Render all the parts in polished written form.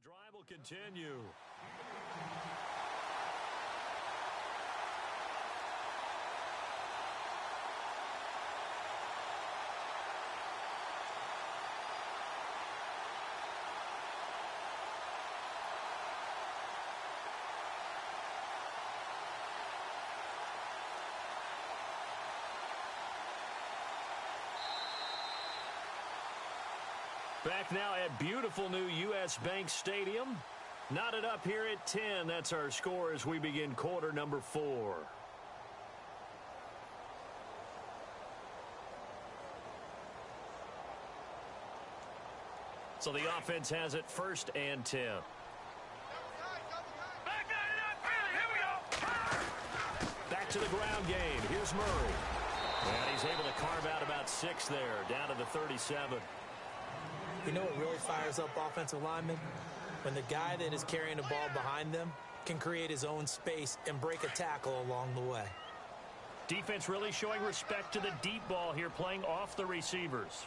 drive will continue. Back now at beautiful new U.S. Bank Stadium. Knotted up here at 10. That's our score as we begin quarter number 4. So the offense has it first and 10. Back to the ground game. Here's Murray. And he's able to carve out about 6 there, down to the 37. You know what really fires up offensive linemen? When the guy that is carrying the ball behind them can create his own space and break a tackle along the way. Defense really showing respect to the deep ball here, playing off the receivers.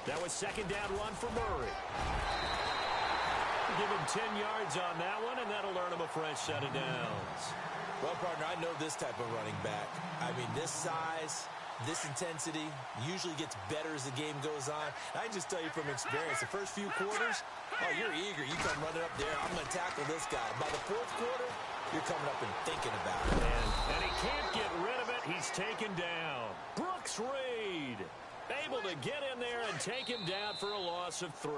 That was second down run for Murray. Give him 10 yards on that one, and that'll earn him a fresh set of downs. Well, partner, I know this type of running back. I mean, this size, this intensity usually gets better as the game goes on. I can just tell you from experience, the first few quarters, oh, you're eager. You come running up there, I'm going to tackle this guy. By the fourth quarter, you're coming up and thinking about it. And he can't get rid of it. He's taken down. Brooks Reed able to get in there and take him down for a loss of 3.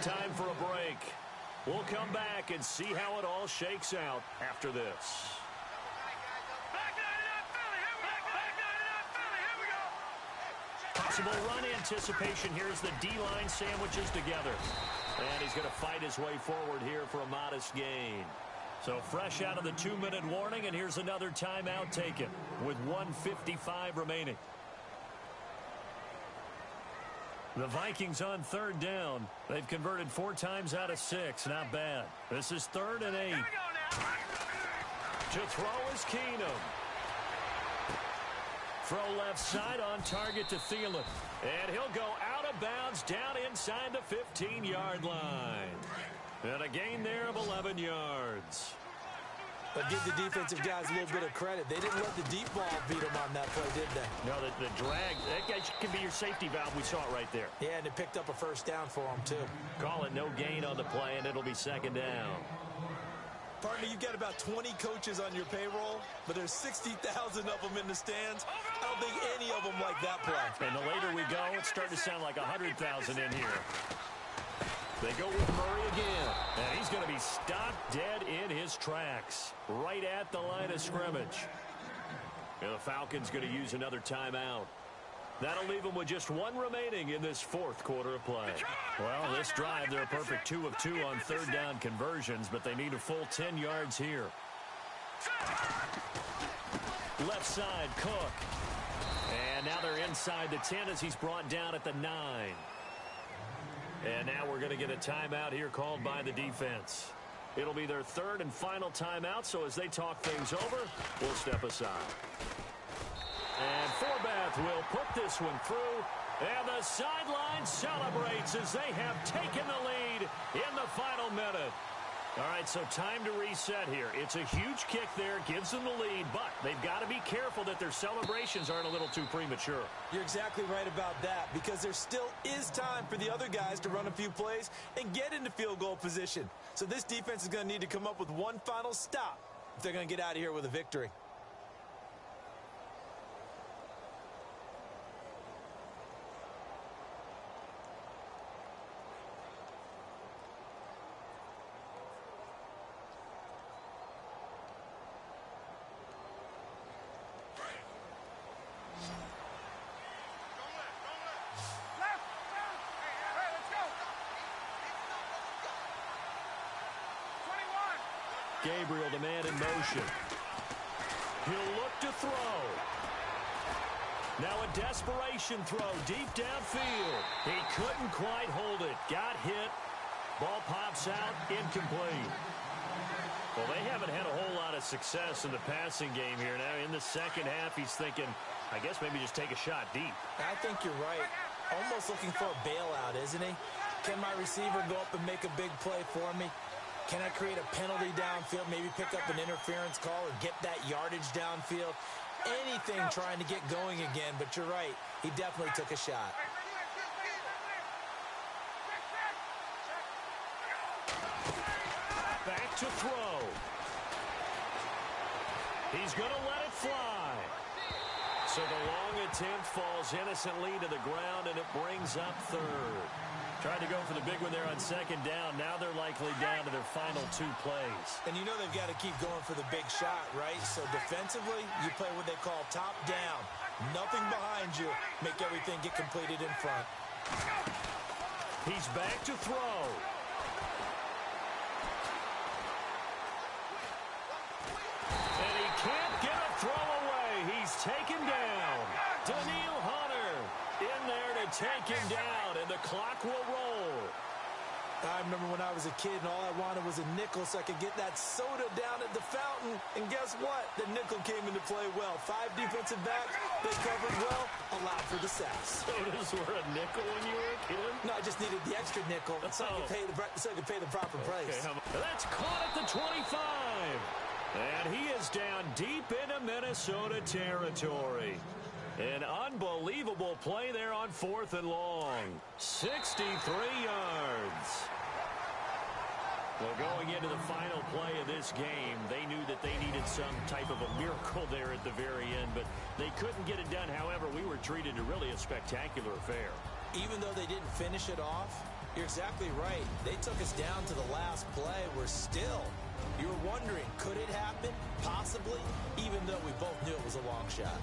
Time for a break. We'll come back and see how it all shakes out after this. Possible run anticipation here as the D-line sandwiches together. And he's going to fight his way forward here for a modest gain. So fresh out of the 2-minute warning, and here's another timeout taken with 1:55 remaining. The Vikings on third down. They've converted 4 times out of 6. Not bad. This is 3rd and 8. To throw is Keenum. Throw left side on target to Thielen. And he'll go out of bounds down inside the 15-yard line. And a gain there of 11 yards. But give the defensive guys a little bit of credit. They didn't let the deep ball beat them on that play, did they? No, the drag, that guy can be your safety valve. We saw it right there. Yeah, and it picked up a first down for them, too. Call it no gain on the play, and it'll be second down. Partner, you've got about 20 coaches on your payroll, but there's 60,000 of them in the stands. I don't think any of them like that play. And the later we go, it's starting to sound like 100,000 in here. They go with Murray again, and he's going to be stopped dead in his tracks, right at the line of scrimmage. And the Falcons going to use another timeout. That'll leave them with just 1 remaining in this 4th quarter of play. Well, this drive, they're a perfect 2 of 2 on third down conversions, but they need a full 10 yards here. Left side, Cook. And now they're inside the 10 as he's brought down at the 9. And now we're going to get a timeout here called by the defense. It'll be their 3rd and final timeout, so as they talk things over, we'll step aside. And Forbath will put this one through, and the sideline celebrates as they have taken the lead in the final minute. All right, so time to reset here. It's a huge kick there, gives them the lead, but they've got to be careful that their celebrations aren't a little too premature. You're exactly right about that, because there still is time for the other guys to run a few plays and get into field goal position. So this defense is going to need to come up with one final stop if they're going to get out of here with a victory. Gabriel, the man in motion. He'll look to throw. Now a desperation throw deep downfield. He couldn't quite hold it. Got hit. Ball pops out, incomplete. Well, they haven't had a whole lot of success in the passing game here. Now in the second half, he's thinking, I guess maybe just take a shot deep. I think you're right. Almost looking for a bailout, isn't he? Can my receiver go up and make a big play for me? Can I create a penalty downfield, maybe pick up an interference call or get that yardage downfield? Anything trying to get going again, but you're right. He definitely took a shot. Back to throw. He's going to let it fly. So the long attempt falls innocently to the ground, and it brings up third. Tried to go for the big one there on second down. Now they're likely down to their final 2 plays. And you know they've got to keep going for the big shot, right? So defensively, you play what they call top down. Nothing behind you. Make everything get completed in front. He's back to throw. And he can't get a throw away. He's taken down. Daniil Hunter in there to take him down, and the clock will roll. I remember when I was a kid and all I wanted was a nickel so I could get that soda down at the fountain. And guess what? The nickel came into play well. 5 defensive backs, they covered well, allowed for the sacks. Sodas were a nickel when you were a kid? No, I just needed the extra nickel so I could pay the proper price. That's caught at the 25. And he is down deep into Minnesota territory. An unbelievable play there on 4th and long. 63 yards. Well, going into the final play of this game, they knew that they needed some type of a miracle there at the very end, but they couldn't get it done. However, we were treated to really a spectacular affair. Even though they didn't finish it off, you're exactly right. They took us down to the last play. We're still, you were wondering, could it happen? Possibly, even though we both knew it was a long shot.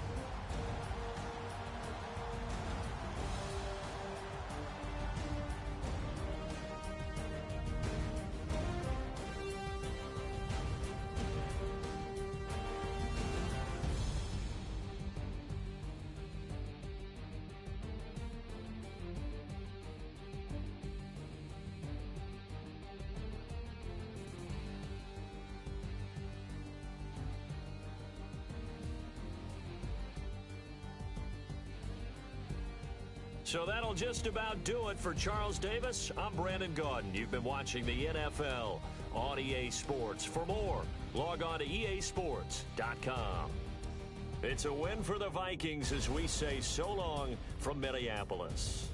So that'll just about do it for Charles Davis. I'm Brandon Gaudin. You've been watching the NFL on EA Sports. For more, log on to easports.com. It's a win for the Vikings as we say so long from Minneapolis.